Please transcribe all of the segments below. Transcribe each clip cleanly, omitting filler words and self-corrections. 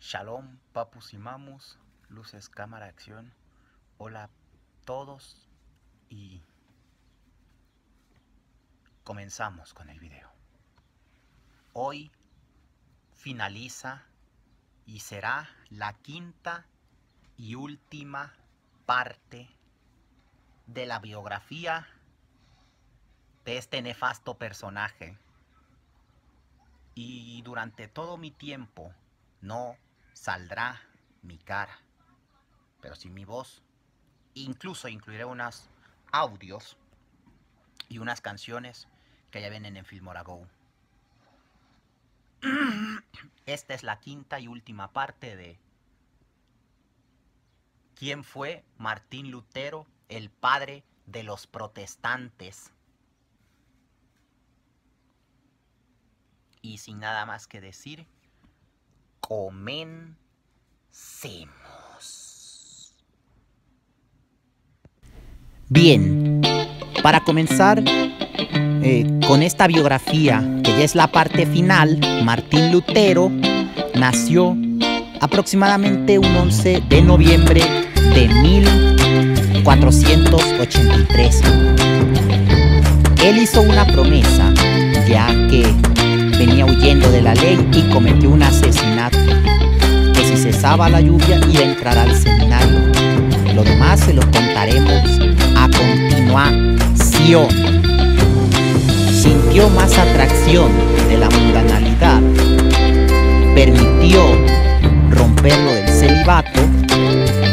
Shalom, papus y mamus, luces, cámara, acción. Hola a todos y comenzamos con el video. Hoy finaliza y será la quinta y última parte de la biografía de este nefasto personaje. Y durante todo mi tiempo no saldrá mi cara, pero sí mi voz. Incluso incluiré unos audios y unas canciones que ya vienen en Filmora Go. Esta es la quinta y última parte de quién fue Martín Lutero, el padre de los protestantes. Y sin nada más que decir, comencemos. Bien, para comenzar con esta biografía, que ya es la parte final, Martín Lutero nació aproximadamente un 11 de noviembre de 1483. Él hizo una promesa, ya que venía huyendo de la ley y cometió un asesinato, que si cesaba la lluvia iba a entrar al seminario. Lo demás se lo contaremos a continuación. Sintió más atracción de la mundanalidad, permitió romperlo del celibato,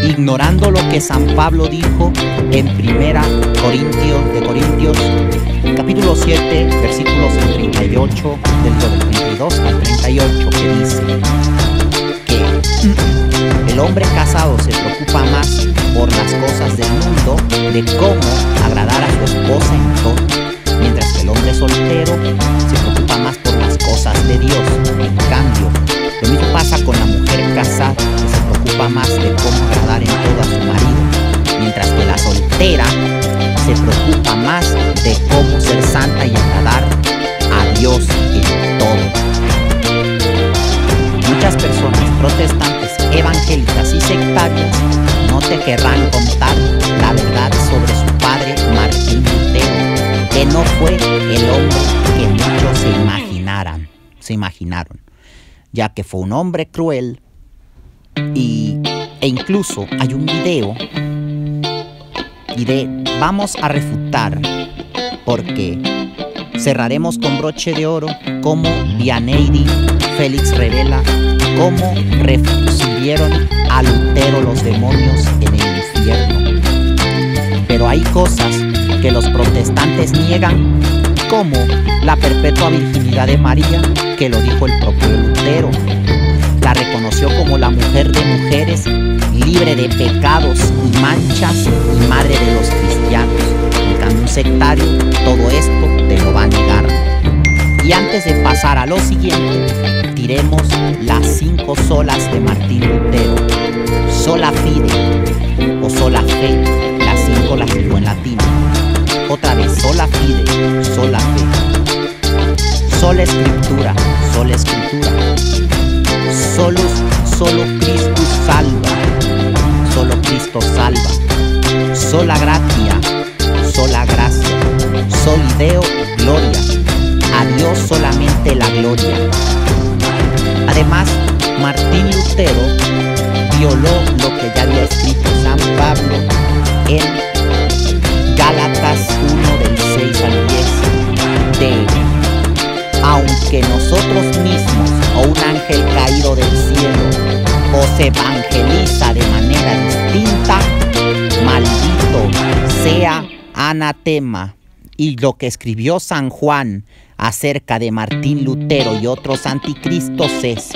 ignorando lo que San Pablo dijo en 1 Corintios capítulo 7, versículos 38, del 32 al 38, que dice que el hombre casado se preocupa más por las cosas del mundo, de cómo agradar a su esposa en todo, mientras que el hombre soltero se preocupa más por las cosas de Dios. En cambio, lo mismo pasa con la mujer casada, que se preocupa más de cómo agradar en todo a su marido, mientras que la soltera se preocupa más de cómo ser santa y agradar a Dios en todo. Muchas personas protestantes, evangélicas y sectarias no te querrán contar la verdad sobre su padre Martín Lutero, que no fue el hombre que muchos se imaginaron, ya que fue un hombre cruel e incluso hay un video y vamos a refutar, porque cerraremos con broche de oro cómo Vianney Félix revela cómo recibieron a Lutero los demonios en el infierno. Pero hay cosas que los protestantes niegan, como la perpetua virginidad de María, que lo dijo el propio Lutero. La reconoció como la mujer de mujeres, libre de pecados y manchas y madre de los cristianos. En cambio, un sectario todo esto te lo va a negar. Y antes de pasar a lo siguiente, diremos las 5 solas de Martín Lutero. Sola fide o sola fe, las 5 las digo en latín. Otra vez, sola fide, sola fe. Sola escritura, sola escritura. Solo Cristo salva, solo Cristo salva. Sola gratia, sola gracia. Soli Deo gloria, a Dios solamente la gloria. Además, Martín Lutero violó lo que ya había escrito San Pablo en Gálatas 1 del 6 al 10, de aunque nosotros mismos o un ángel caído del cielo os evangeliza de manera distinta, maldito sea anatema. Y lo que escribió San Juan acerca de Martín Lutero y otros anticristos es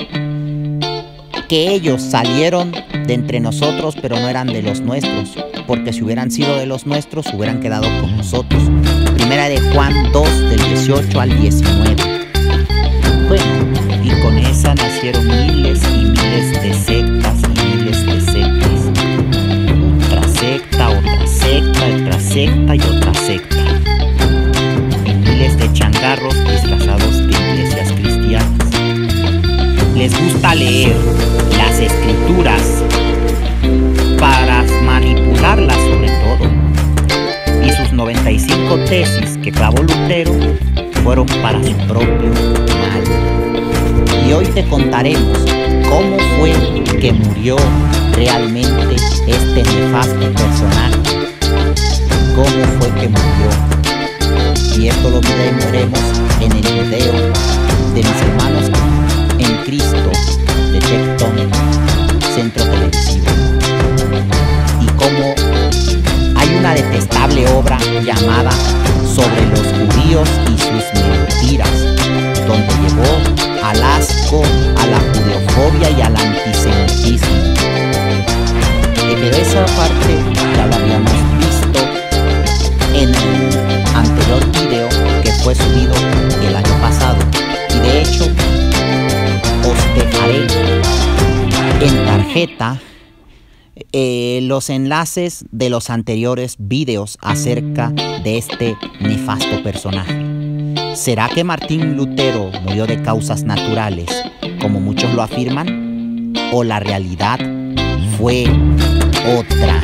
que ellos salieron de entre nosotros, pero no eran de los nuestros, porque si hubieran sido de los nuestros, hubieran quedado con nosotros. Primera de Juan 2, del 18 al 19. Bueno, y con esa nacieron miles y miles de sectas y miles de sectas. Otra secta, otra secta, otra secta y otra secta. Y miles de changarros disfrazados de iglesias cristianas. Les gusta leer las las escrituras para manipularlas sobre todo. Y sus 95 tesis que clavó Lutero fueron para su propio mal. Y hoy te contaremos cómo fue que murió realmente este nefasto personaje. Cómo fue que murió. Y esto lo veremos en el video de mis hermanos en Cristo de Tectón Centro Televisivo. Y cómo hay una detestable obra llamada Sobre los judíos y sus mentiras, donde llevó al asco, a la judeofobia y al antisemitismo. Pero esa parte ya la habíamos visto en el anterior video que fue subido el año pasado. Y de hecho, os dejaré en tarjeta los enlaces de los anteriores videos acerca de este nefasto personaje. ¿Será que Martín Lutero murió de causas naturales, como muchos lo afirman? ¿O la realidad fue otra?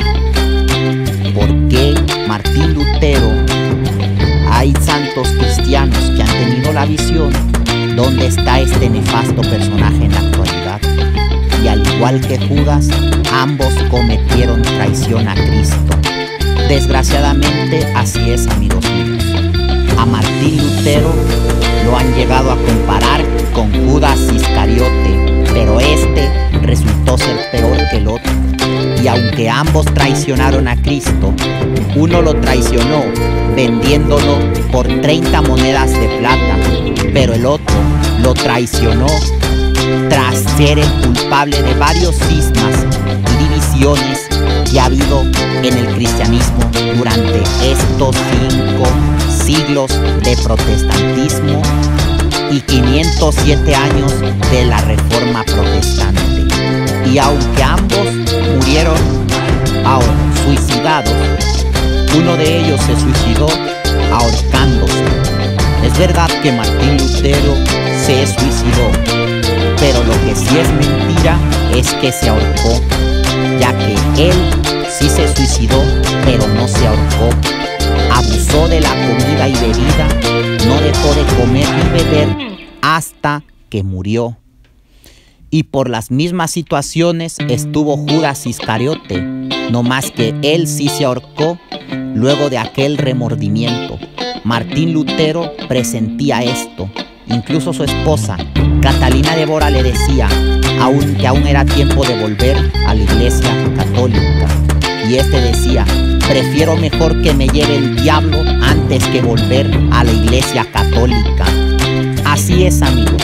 ¿Por qué Martín Lutero? Hay santos cristianos que han tenido la visión. ¿Dónde está este nefasto personaje en la actualidad? Y al igual que Judas, ambos cometieron traición a Cristo. Desgraciadamente así es, amigos míos. A Martín Lutero lo han llegado a comparar con Judas Iscariote, pero este resultó ser peor que el otro. Y aunque ambos traicionaron a Cristo, uno lo traicionó vendiéndolo por 30 monedas de plata, pero el otro lo traicionó tras ser el culpable de varios cismas y divisiones que ha habido en el cristianismo durante estos 5 siglos de protestantismo y 507 años de la Reforma Protestante. Y aunque ambos murieron suicidados, uno de ellos se suicidó ahorcándose. Es verdad que Martín Lutero se suicidó, pero lo que sí es mentira es que se ahorcó, ya que él sí se suicidó, pero no se ahorcó. Abusó de la comida y bebida, no dejó de comer ni beber hasta que murió. Y por las mismas situaciones estuvo Judas Iscariote, no más que él sí se ahorcó luego de aquel remordimiento. Martín Lutero presentía esto. Incluso su esposa, Catalina de Bora, le decía que aún era tiempo de volver a la iglesia católica. Y este decía: prefiero mejor que me lleve el diablo antes que volver a la iglesia católica. Así es, amigos,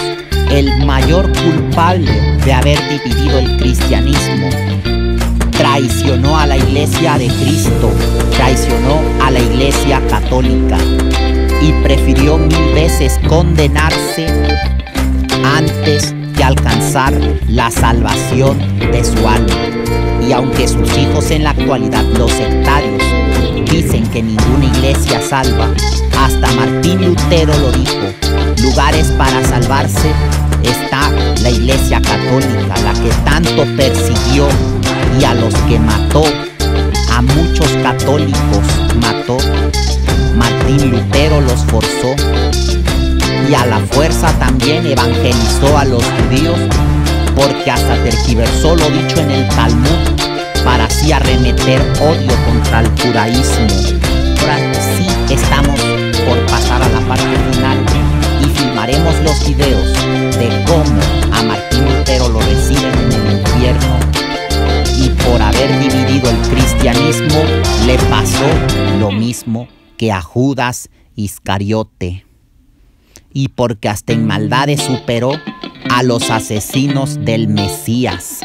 el mayor culpable de haber dividido el cristianismo traicionó a la iglesia de Cristo, traicionó a la iglesia católica y prefirió 1000 veces condenarse antes que alcanzar la salvación de su alma. Y aunque sus hijos en la actualidad, los sectarios, dicen que ninguna iglesia salva, hasta Martín Lutero lo dijo: lugares para salvarse está la iglesia católica, la que tanto persiguió y a los que mató, a muchos católicos mató. Martín Lutero los forzó y a la fuerza también evangelizó a los judíos, porque hasta tergiversó lo dicho en el Talmud para así arremeter odio contra el judaísmo. Ahora sí estamos por pasar a la parte final y filmaremos los videos de cómo a Martín Lutero lo reciben en el infierno, y por haber dividido el cristianismo le pasó lo mismo que a Judas Iscariote, y porque hasta en maldades superó a los asesinos del Mesías.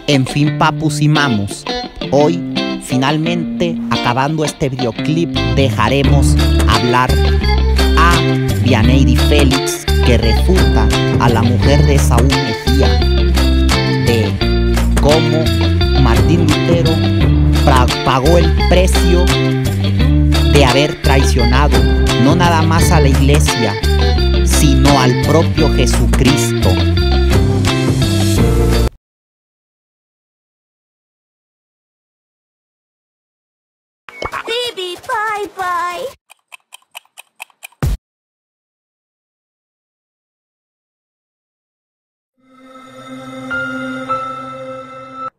En fin, papus y mamus, hoy finalmente, acabando este videoclip, dejaremos hablar a Vianey Félix, que refuta a la mujer de Saúl Mejía, de cómo Martín Lutero pagó el precio de haber traicionado no nada más a la iglesia, sino al propio Jesucristo.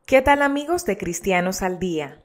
¿Qué tal amigos de Cristianos al Día?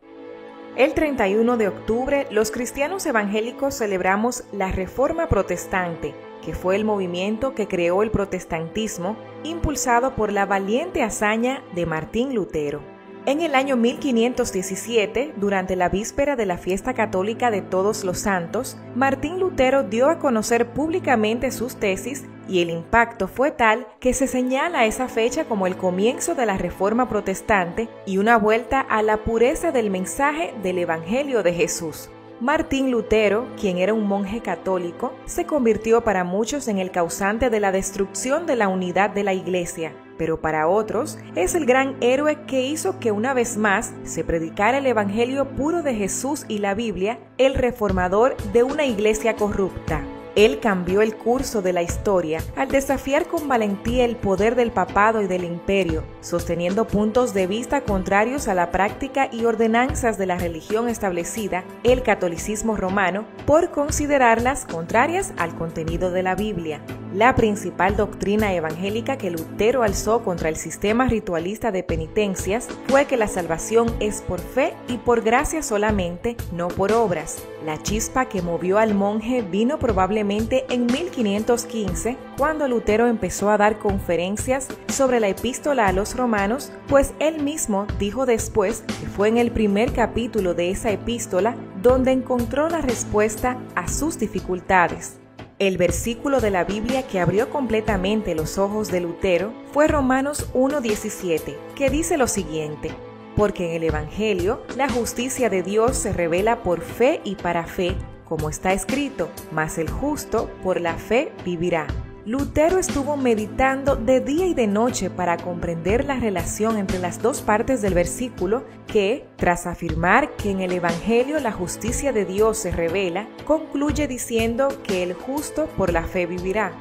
El 31 de octubre, los cristianos evangélicos celebramos la Reforma Protestante, que fue el movimiento que creó el protestantismo, impulsado por la valiente hazaña de Martín Lutero. En el año 1517, durante la víspera de la fiesta católica de Todos los Santos, Martín Lutero dio a conocer públicamente sus tesis y el impacto fue tal que se señala esa fecha como el comienzo de la Reforma Protestante y una vuelta a la pureza del mensaje del Evangelio de Jesús. Martín Lutero, quien era un monje católico, se convirtió para muchos en el causante de la destrucción de la unidad de la Iglesia, pero para otros es el gran héroe que hizo que una vez más se predicara el Evangelio puro de Jesús y la Biblia, el reformador de una Iglesia corrupta. Él cambió el curso de la historia al desafiar con valentía el poder del papado y del imperio, sosteniendo puntos de vista contrarios a la práctica y ordenanzas de la religión establecida, el catolicismo romano, por considerarlas contrarias al contenido de la Biblia. La principal doctrina evangélica que Lutero alzó contra el sistema ritualista de penitencias fue que la salvación es por fe y por gracia solamente, no por obras. La chispa que movió al monje vino probablemente en 1515, cuando Lutero empezó a dar conferencias sobre la epístola a los romanos, pues él mismo dijo después que fue en el primer capítulo de esa epístola donde encontró la respuesta a sus dificultades. El versículo de la Biblia que abrió completamente los ojos de Lutero fue Romanos 1:17, que dice lo siguiente: porque en el Evangelio la justicia de Dios se revela por fe y para fe, como está escrito, mas el justo por la fe vivirá. Lutero estuvo meditando de día y de noche para comprender la relación entre las dos partes del versículo que, tras afirmar que en el Evangelio la justicia de Dios se revela, concluye diciendo que el justo por la fe vivirá.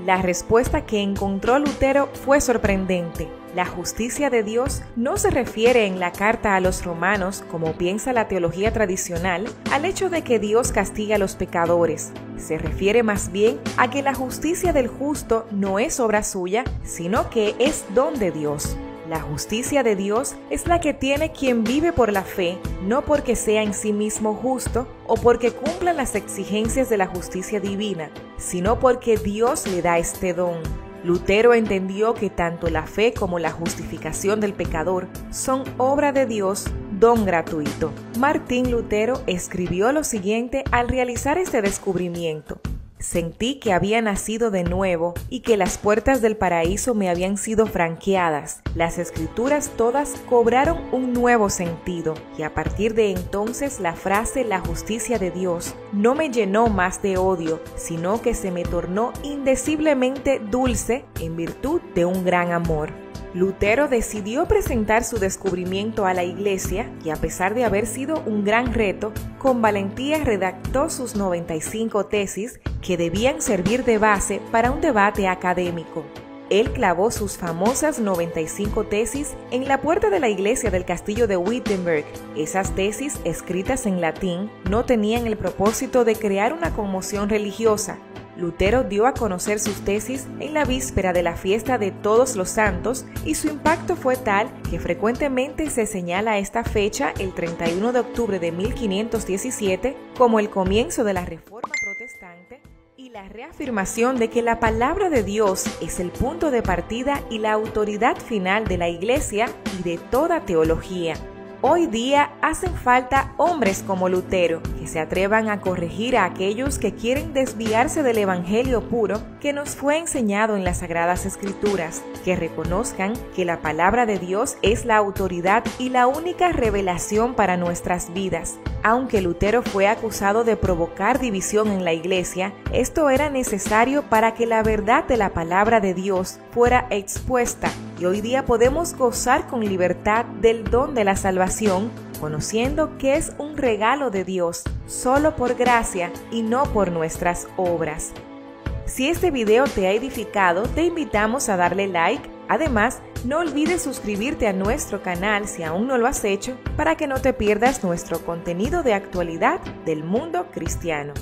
La respuesta que encontró Lutero fue sorprendente. La justicia de Dios no se refiere en la carta a los romanos, como piensa la teología tradicional, al hecho de que Dios castiga a los pecadores. Se refiere más bien a que la justicia del justo no es obra suya, sino que es don de Dios. La justicia de Dios es la que tiene quien vive por la fe, no porque sea en sí mismo justo o porque cumpla las exigencias de la justicia divina, sino porque Dios le da este don. Lutero entendió que tanto la fe como la justificación del pecador son obra de Dios, don gratuito. Martín Lutero escribió lo siguiente al realizar este descubrimiento: sentí que había nacido de nuevo y que las puertas del paraíso me habían sido franqueadas. Las escrituras todas cobraron un nuevo sentido y a partir de entonces la frase "la justicia de Dios" no me llenó más de odio, sino que se me tornó indeciblemente dulce en virtud de un gran amor. Lutero decidió presentar su descubrimiento a la Iglesia y, a pesar de haber sido un gran reto, con valentía redactó sus 95 tesis que debían servir de base para un debate académico. Él clavó sus famosas 95 tesis en la puerta de la iglesia del castillo de Wittenberg. Esas tesis, escritas en latín, no tenían el propósito de crear una conmoción religiosa. Lutero dio a conocer sus tesis en la víspera de la fiesta de Todos los Santos y su impacto fue tal que frecuentemente se señala esta fecha, el 31 de octubre de 1517, como el comienzo de la Reforma Protestante y la reafirmación de que la palabra de Dios es el punto de partida y la autoridad final de la Iglesia y de toda teología. Hoy día hacen falta hombres como Lutero, que se atrevan a corregir a aquellos que quieren desviarse del Evangelio puro que nos fue enseñado en las Sagradas Escrituras, que reconozcan que la palabra de Dios es la autoridad y la única revelación para nuestras vidas. Aunque Lutero fue acusado de provocar división en la Iglesia, esto era necesario para que la verdad de la palabra de Dios fuera expuesta, y hoy día podemos gozar con libertad del don de la salvación, conociendo que es un regalo de Dios, solo por gracia y no por nuestras obras. Si este video te ha edificado, te invitamos a darle like. Además, no olvides suscribirte a nuestro canal si aún no lo has hecho, para que no te pierdas nuestro contenido de actualidad del mundo cristiano.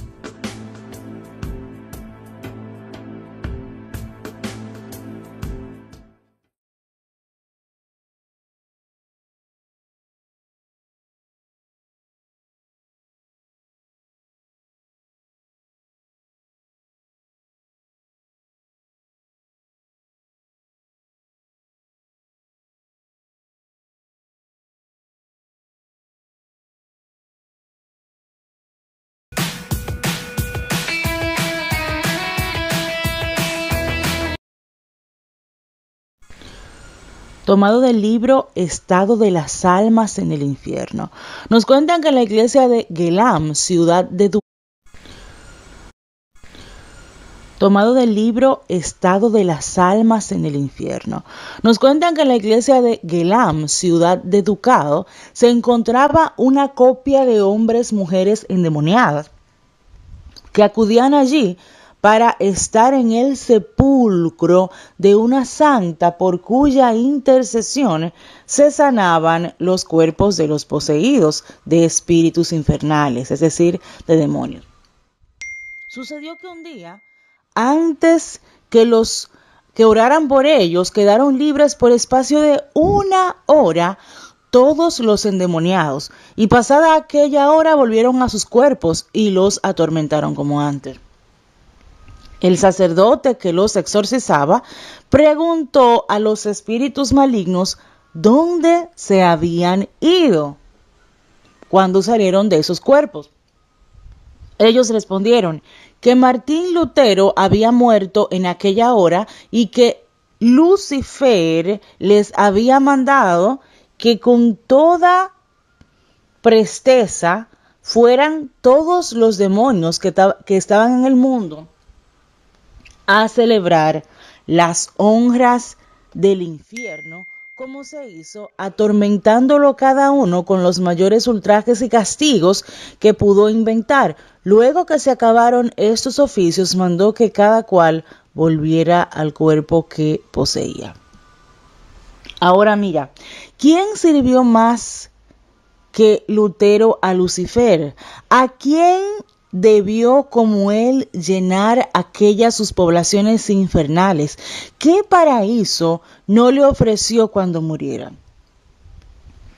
tomado del libro Estado de las Almas en el Infierno. Nos cuentan que en la iglesia de Gelam, ciudad de tomado del libro Estado de las Almas en el Infierno. Nos cuentan que en la iglesia de Gelam, ciudad de Ducado, se encontraba una copia de hombres, mujeres endemoniadas que acudían allí para estar en el sepulcro de una santa por cuya intercesión se sanaban los cuerpos de los poseídos de espíritus infernales, es decir, de demonios. Sucedió que un día, antes que los que oraran por ellos, quedaron libres por espacio de 1 hora todos los endemoniados, y pasada aquella hora volvieron a sus cuerpos y los atormentaron como antes. El sacerdote que los exorcizaba preguntó a los espíritus malignos dónde se habían ido cuando salieron de esos cuerpos. Ellos respondieron que Martín Lutero había muerto en aquella hora y que Lucifer les había mandado que con toda presteza fueran todos los demonios que estaban en el mundo a celebrar las honras del infierno, como se hizo, atormentándolo cada uno con los mayores ultrajes y castigos que pudo inventar. Luego que se acabaron estos oficios, mandó que cada cual volviera al cuerpo que poseía. Ahora mira, ¿quién sirvió más que Lutero a Lucifer? ¿A quién debió como él llenar aquellas sus poblaciones infernales? ¿Qué paraíso no le ofreció cuando muriera?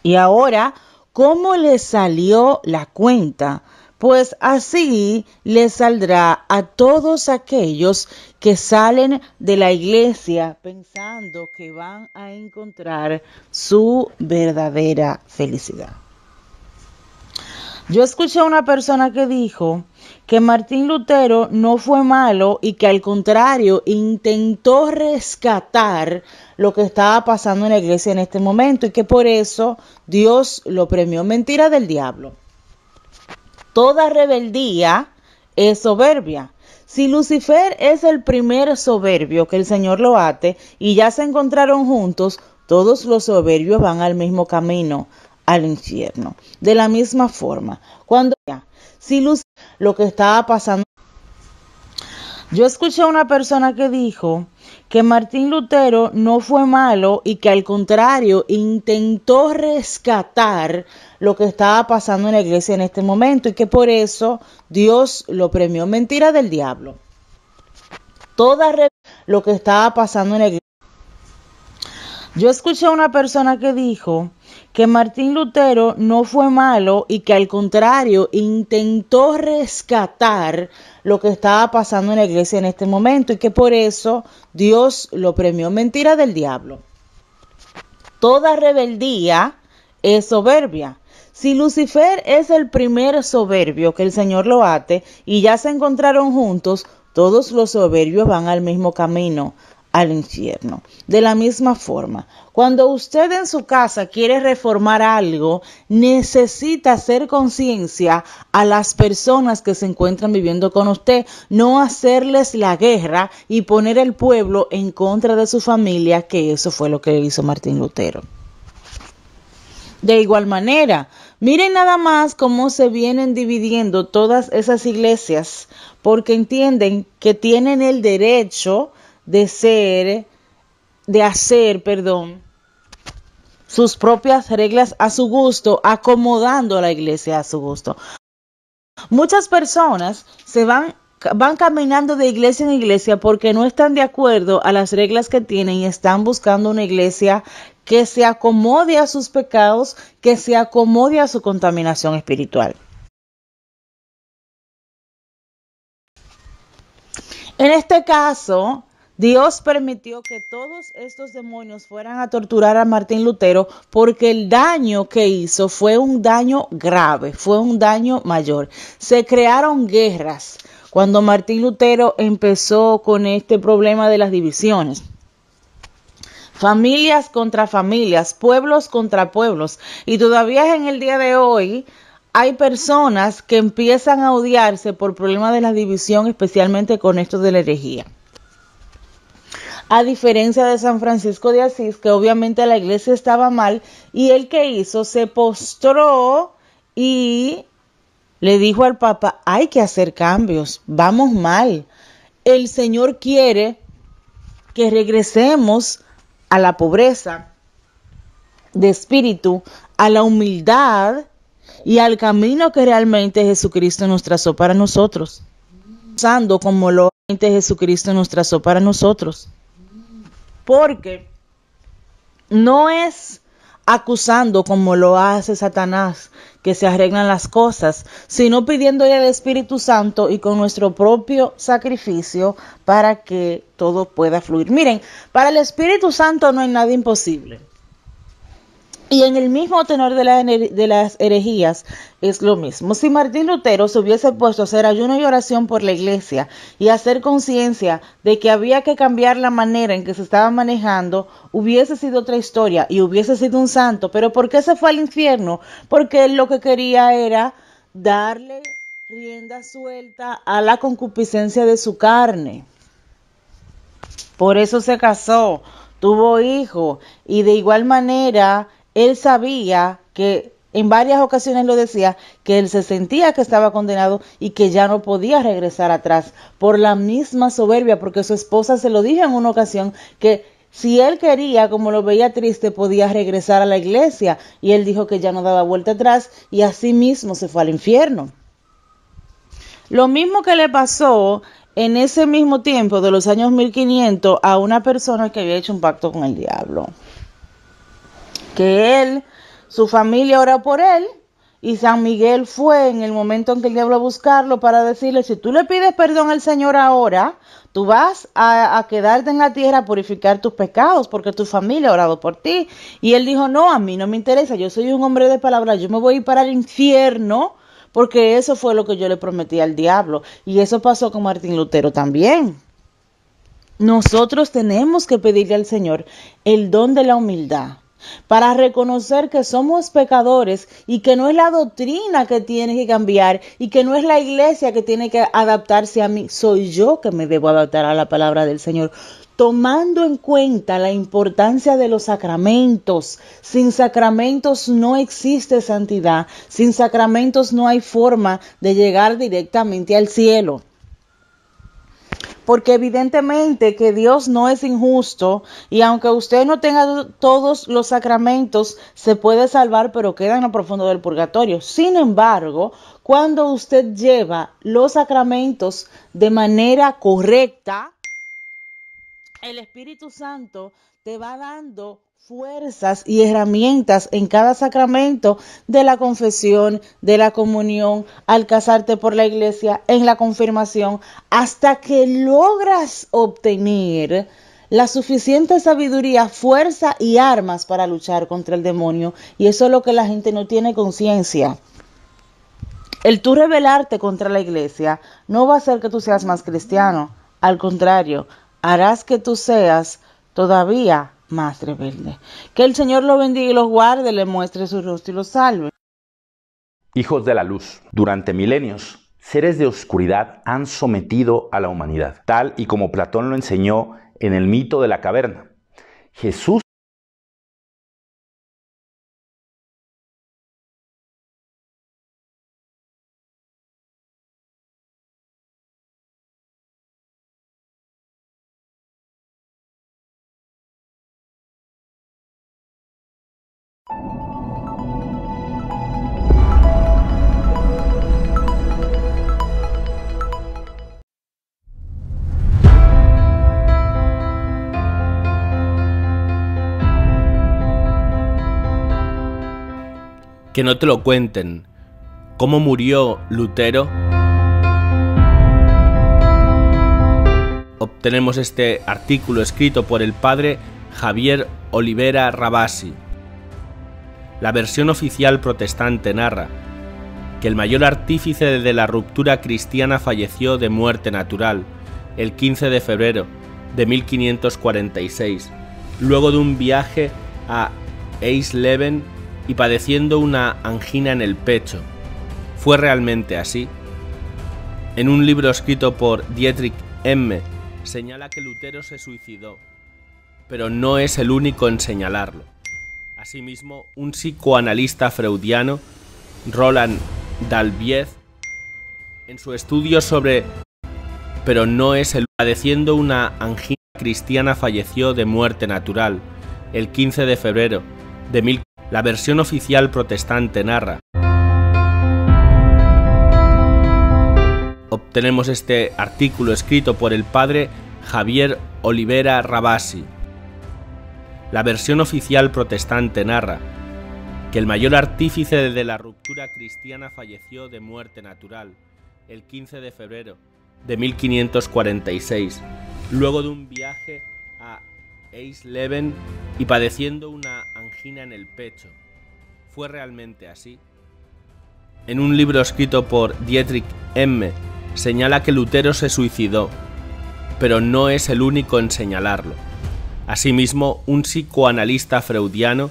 Y ahora, ¿cómo le salió la cuenta? Pues así les saldrá a todos aquellos que salen de la iglesia pensando que van a encontrar su verdadera felicidad. Yo escuché a una persona que dijo que Martín Lutero no fue malo y que al contrario intentó rescatar lo que estaba pasando en la iglesia en este momento y que por eso Dios lo premió. Mentira del diablo. Toda rebeldía es soberbia. Si Lucifer es el primer soberbio, que el Señor lo ate, y ya se encontraron juntos, todos los soberbios van al mismo camino, al infierno. De la misma forma, si Lucifer, lo que estaba pasando. Yo escuché a una persona que dijo que Martín Lutero no fue malo y que al contrario intentó rescatar lo que estaba pasando en la iglesia en este momento y que por eso Dios lo premió. Mentira del diablo. Lo que estaba pasando en la iglesia. Yo escuché a una persona que dijo que Martín Lutero no fue malo y que al contrario intentó rescatar lo que estaba pasando en la iglesia en este momento y que por eso Dios lo premió. Mentira del diablo. Toda rebeldía es soberbia. Si Lucifer es el primer soberbio, que el Señor lo ate, y ya se encontraron juntos, todos los soberbios van al mismo camino, al infierno. De la misma forma, cuando usted en su casa quiere reformar algo, necesita hacer conciencia a las personas que se encuentran viviendo con usted, no hacerles la guerra y poner el pueblo en contra de su familia, que eso fue lo que hizo Martín Lutero. De igual manera, miren nada más cómo se vienen dividiendo todas esas iglesias, porque entienden que tienen el derecho de hacer sus propias reglas a su gusto, acomodando a la iglesia a su gusto. Muchas personas van caminando de iglesia en iglesia porque no están de acuerdo a las reglas que tienen y están buscando una iglesia que se acomode a sus pecados, que se acomode a su contaminación espiritual. En este caso, Dios permitió que todos estos demonios fueran a torturar a Martín Lutero porque el daño que hizo fue un daño grave, fue un daño mayor. Se crearon guerras cuando Martín Lutero empezó con este problema de las divisiones. familias contra familias, pueblos contra pueblos. Y todavía en el día de hoy hay personas que empiezan a odiarse por problemas de la división, especialmente con esto de la herejía. A diferencia de San Francisco de Asís, que obviamente la iglesia estaba mal, y él que hizo, se postró y le dijo al Papa, hay que hacer cambios, vamos mal. El Señor quiere que regresemos a la pobreza de espíritu, a la humildad y al camino que realmente Jesucristo nos trazó para nosotros. Usando como lo que Jesucristo nos trazó para nosotros. Porque no es acusando como lo hace Satanás que se arreglan las cosas, sino pidiéndole al Espíritu Santo y con nuestro propio sacrificio para que todo pueda fluir. Miren, para el Espíritu Santo no hay nada imposible. Y en el mismo tenor de las herejías es lo mismo. Si Martín Lutero se hubiese puesto a hacer ayuno y oración por la iglesia y hacer conciencia de que había que cambiar la manera en que se estaba manejando, hubiese sido otra historia y hubiese sido un santo. ¿Pero por qué se fue al infierno? Porque él lo que quería era darle rienda suelta a la concupiscencia de su carne. Por eso se casó, tuvo hijos y de igual manera él sabía que en varias ocasiones lo decía, que él se sentía que estaba condenado y que ya no podía regresar atrás por la misma soberbia, porque su esposa se lo dijo en una ocasión que si él quería, como lo veía triste, podía regresar a la iglesia, y él dijo que ya no daba vuelta atrás y así mismo se fue al infierno. Lo mismo que le pasó en ese mismo tiempo de los años 1500 a una persona que había hecho un pacto con el diablo. Que él, su familia oró por él, y San Miguel fue en el momento en que el diablo a buscarlo para decirle, si tú le pides perdón al Señor ahora, tú vas a quedarte en la tierra a purificar tus pecados, porque tu familia ha orado por ti. Y él dijo, no, a mí no me interesa, yo soy un hombre de palabra, yo me voy a ir para el infierno, porque eso fue lo que yo le prometí al diablo. Y eso pasó con Martín Lutero también. Nosotros tenemos que pedirle al Señor el don de la humildad, para reconocer que somos pecadores y que no es la doctrina que tiene que cambiar y que no es la iglesia que tiene que adaptarse a mí, soy yo que me debo adaptar a la palabra del Señor, tomando en cuenta la importancia de los sacramentos. Sin sacramentos no existe santidad, sin sacramentos no hay forma de llegar directamente al cielo. Porque evidentemente que Dios no es injusto y aunque usted no tenga todos los sacramentos, se puede salvar, pero queda en lo profundo del purgatorio. Sin embargo, cuando usted lleva los sacramentos de manera correcta, el Espíritu Santo te va dando fuerzas y herramientas en cada sacramento de la confesión, de la comunión, al casarte por la iglesia, en la confirmación, hasta que logras obtener la suficiente sabiduría, fuerza y armas para luchar contra el demonio. Y eso es lo que la gente no tiene conciencia. El tú rebelarte contra la iglesia no va a hacer que tú seas más cristiano. Al contrario, harás que tú seas todavía más rebelde. Que el Señor lo bendiga y los guarde, le muestre su rostro y los salve. Hijos de la luz, durante milenios, seres de oscuridad han sometido a la humanidad, tal y como Platón lo enseñó en el mito de la caverna. Jesús Que no te lo cuenten. ¿Cómo murió Lutero? Obtenemos este artículo escrito por el padre Javier Olivera Rabasi. La versión oficial protestante narra que el mayor artífice de la ruptura cristiana falleció de muerte natural el 15 de febrero de 1546 luego de un viaje a Eisleben y padeciendo una angina en el pecho. ¿Fue realmente así? En un libro escrito por Dietrich M. señala que Lutero se suicidó, pero no es el único en señalarlo. Asimismo, un psicoanalista freudiano, Roland Dalbiez, en su estudio sobre pero no es el padeciendo una angina cristiana, falleció de muerte natural el 15 de febrero de 1000. La versión oficial protestante narra. Obtenemos este artículo escrito por el padre Javier Olivera Rabasi. La versión oficial protestante narra que el mayor artífice de la ruptura cristiana falleció de muerte natural el 15 de febrero de 1546, luego de un viaje a Eisleben y padeciendo una angina en el pecho. ¿Fue realmente así? En un libro escrito por Dietrich M. señala que Lutero se suicidó, pero no es el único en señalarlo. Asimismo, un psicoanalista freudiano,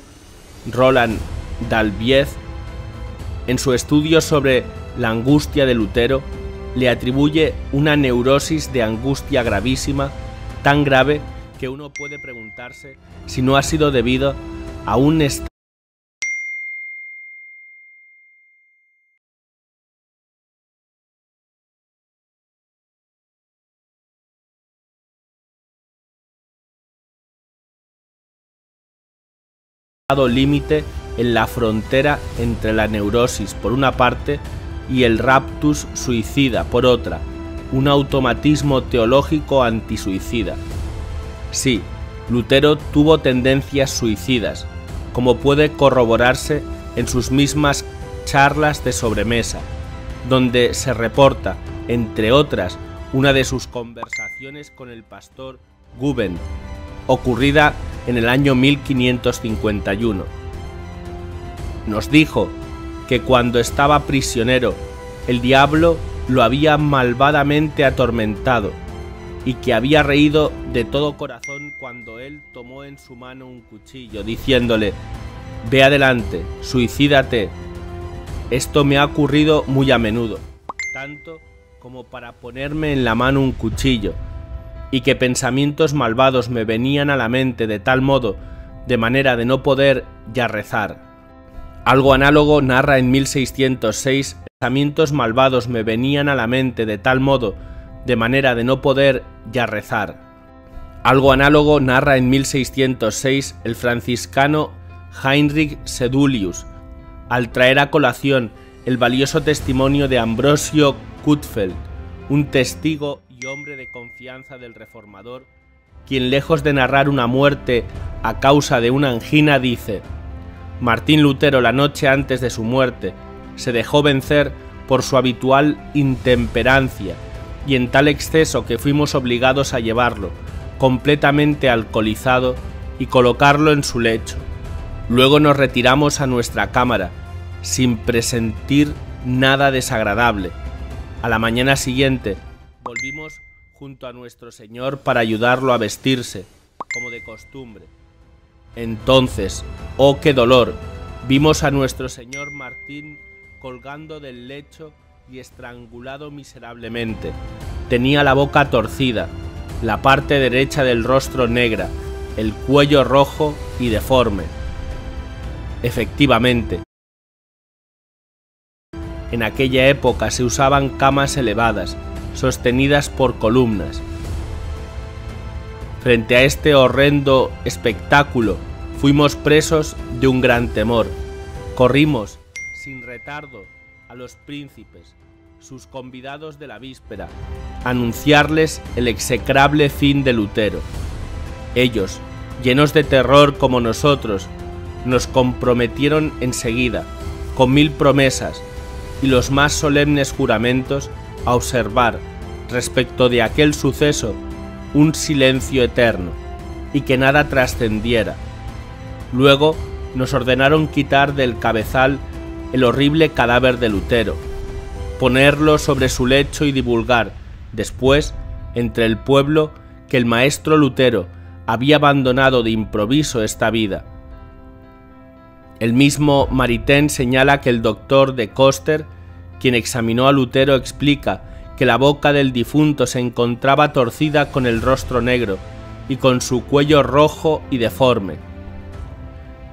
Roland Dalbiez, en su estudio sobre la angustia de Lutero, le atribuye una neurosis de angustia gravísima, tan grave que uno puede preguntarse si no ha sido debido a un estado límite en la frontera entre la neurosis por una parte y el raptus suicida por otra, un automatismo teológico antisuicida. Sí, Lutero tuvo tendencias suicidas, como puede corroborarse en sus mismas charlas de sobremesa, donde se reporta, entre otras, una de sus conversaciones con el pastor Guben, ocurrida en el año 1551. Nos dijo que cuando estaba prisionero, el diablo lo había malvadamente atormentado y que había reído de todo corazón cuando él tomó en su mano un cuchillo, diciéndole: «Ve adelante, suicídate. Esto me ha ocurrido muy a menudo, tanto como para ponerme en la mano un cuchillo, y que pensamientos malvados me venían a la mente de tal modo, de manera de no poder ya rezar». Algo análogo narra en 1606, pensamientos malvados me venían a la mente de tal modo, de manera de no poder ya rezar. Algo análogo narra en 1606 el franciscano Heinrich Sedulius, al traer a colación el valioso testimonio de Ambrosio Kutfeld, un testigo y hombre de confianza del reformador, quien lejos de narrar una muerte a causa de una angina dice: Martín Lutero, la noche antes de su muerte, se dejó vencer por su habitual intemperancia y en tal exceso que fuimos obligados a llevarlo, completamente alcoholizado, y colocarlo en su lecho. Luego nos retiramos a nuestra cámara, sin presentir nada desagradable. A la mañana siguiente, volvimos junto a nuestro Señor para ayudarlo a vestirse, como de costumbre. Entonces, oh qué dolor, vimos a nuestro señor Martín colgando del lecho y estrangulado miserablemente. Tenía la boca torcida, la parte derecha del rostro negra, el cuello rojo y deforme. Efectivamente, en aquella época se usaban camas elevadas, sostenidas por columnas. Frente a este horrendo espectáculo, fuimos presos de un gran temor. Corrimos, sin retardo, a los príncipes, sus convidados de la víspera, a anunciarles el execrable fin de Lutero. Ellos, llenos de terror como nosotros, nos comprometieron enseguida, con 1000 promesas y los más solemnes juramentos, a observar, respecto de aquel suceso, un silencio eterno, y que nada trascendiera. Luego nos ordenaron quitar del cabezal el horrible cadáver de Lutero, ponerlo sobre su lecho y divulgar, después, entre el pueblo, que el maestro Lutero había abandonado de improviso esta vida. El mismo Maritain señala que el doctor de Coster, quien examinó a Lutero, explica que la boca del difunto se encontraba torcida con el rostro negro y con su cuello rojo y deforme.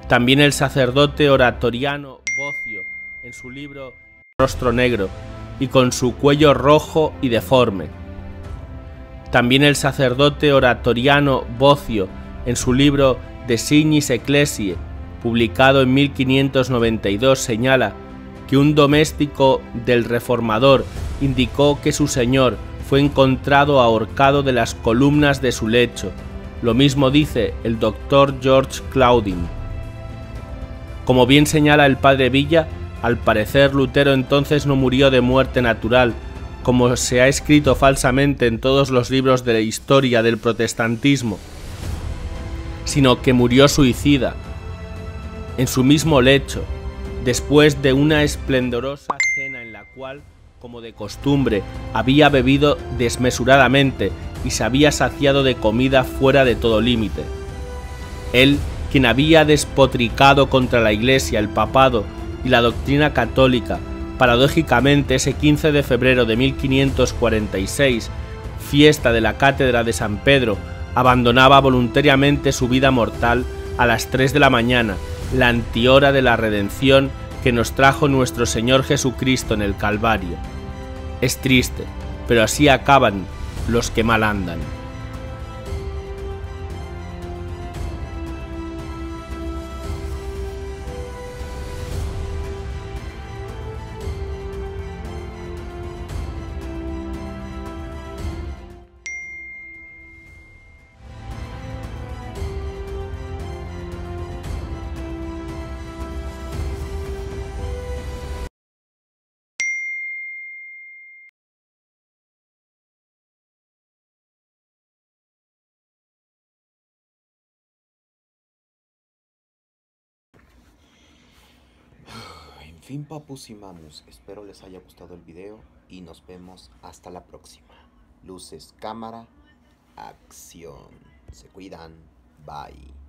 También el sacerdote oratoriano Bocio, en su libro Rostro negro y con su cuello rojo y deforme. También el sacerdote oratoriano Bocio, en su libro De Signis Ecclesiae, publicado en 1592, señala que un doméstico del reformador indicó que su señor fue encontrado ahorcado de las columnas de su lecho. Lo mismo dice el doctor George Claudin. Como bien señala el padre Villa, al parecer Lutero entonces no murió de muerte natural, como se ha escrito falsamente en todos los libros de la historia del protestantismo, sino que murió suicida, en su mismo lecho, después de una esplendorosa cena en la cual, como de costumbre, había bebido desmesuradamente y se había saciado de comida fuera de todo límite. Él, quien había despotricado contra la Iglesia, el papado y la doctrina católica, paradójicamente ese 15 de febrero de 1546, fiesta de la cátedra de San Pedro, abandonaba voluntariamente su vida mortal a las 3 de la mañana, la antihora de la redención que nos trajo nuestro Señor Jesucristo en el Calvario. Es triste, pero así acaban los que mal andan. En fin, papus y mamus, espero les haya gustado el video y nos vemos hasta la próxima. Luces, cámara, acción. Se cuidan. Bye.